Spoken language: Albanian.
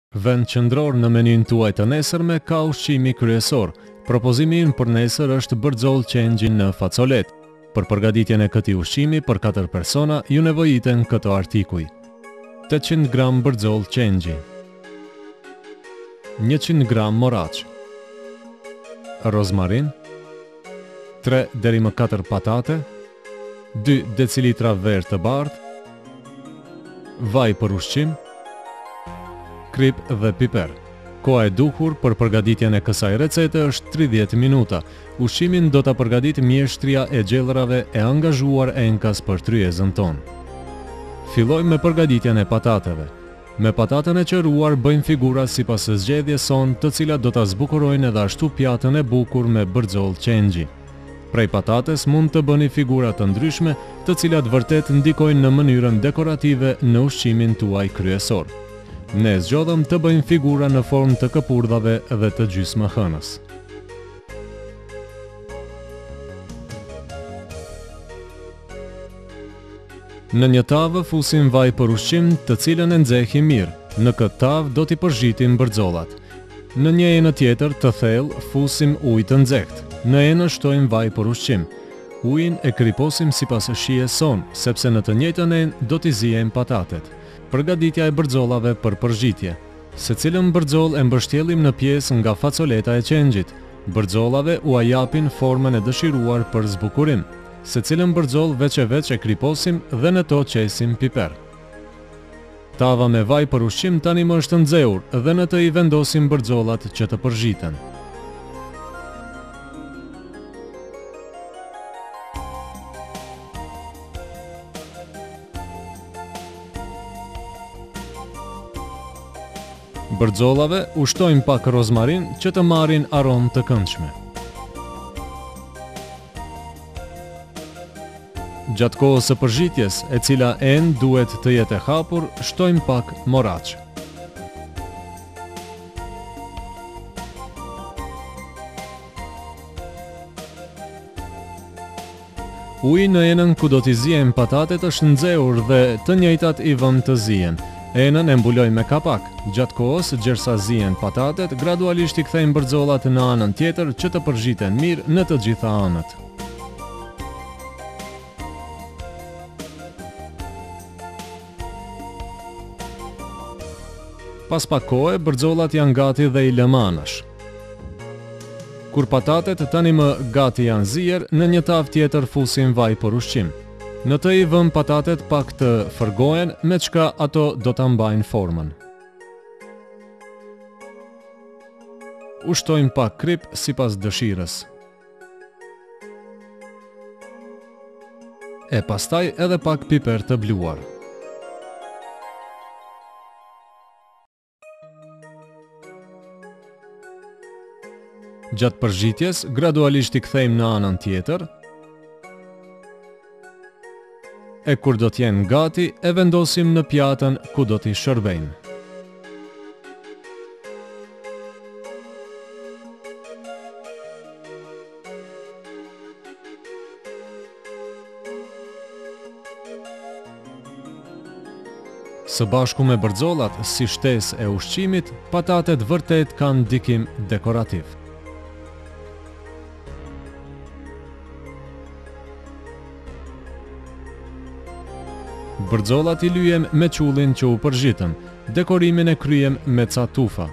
Vend qendror në menyn tuaj të nesërme ka ushqimi kryesor. Propozimi ynë për nesër është bërxoll qenxhi në facolet. Për përgatitjen e këtij ushqimi për 4 persona ju nevojiten këto artikuj: 800 gram bërxoll qenxhi, 100 gram moraç, rozmarin, 3 deri më 4 patate, 2 decilitra verë të bardhë, vaj për ushqim, krip dhe piper. Koha e duhur për përgatitjen e kësaj recete është 30 minuta. Ushqimin do ta përgatit mjeshtria e gjellërave e angazhuar enkas për tryezën tonë. Fillojmë me përgatitjen e patateve. Me patatën e qëruar bëjmë figura sipas së zgjedhjes son, të cilat do ta zbukurojnë edhe ashtu pjatën e bukur me bërxoll qenxhi. Prej patates mund të bëni figura të ndryshme, të cilat vërtet ndikojnë në mënyrën dekorative në ushqimin tuaj kryesor. Ne zgjodhëm të bëjmë figura në formë të këpurdhave dhe të gjysmëhënës. Në një tavë fusim vaj për ushqim, të cilën e nxehim mirë. Në këtë tavë do t'i përzhitim bërxollat. Në një enë tjetër të thellë fusim ujë të nxehtë. Në enë shtojmë vaj për ushqim. Ujin e kriposim sipas shijes son, sepse në të njëjtën enë do t'i ziejmë patatet. Përgatitja e bërxollave për përzhitje. Secilën bërxoll e mbështjellim në pjesë nga facoleta e qenxhit. Bërxollave u japin formën e dëshiruar për zbukurim. Secilën bërxoll veç e veç e kriposim dhe në to qesim piper. Tava me vaj për ushqim tani më është nxehur dhe në të i vendosim bërxollat që të përzhiten. Bërxollave ushtojmë pak rozmarin që të marrin aromë të këndshme. Gjatë kohës së përzhitjes, e cila enë duhet të jetë e hapur, shtojmë pak moraç. Uji në enën ku do t'i ziejmë patatet është nxehur dhe të njëjtat i vëmë të zihen. Enën e mbulojmë me kapak. Gjatë kohës, gjersa zihen patatet, gradualisht i kthejmë bërxollat në anën tjetër që të përzhiten mirë në të gjitha anët. Pas pak kohe, bërxollat janë gati dhe i lëmë anash. Kur patatet tani më gati janë zier, në një tavë tjetër fusim vaj për ushqim. Në të i vëm patatet pak të fërgohen, me çka ato do ta mbajnë formën. Ushtojmë pak krip sipas dëshirës. E pastaj edhe pak piper të bluar. Gjatë përzhitjes, gradualisht i kthejmë në anën tjetër. E kur do t'jenë gati, e vendosim në pjatën ku do t'i shërbejnë. Së bashku me bërxollat si shtesë e ushqimit, patatet vërtet kanë ndikim dekorativ. Bërxollat i lyjem me qullin që u përzhitëm. Dekorimin e kryjem me ca tufa.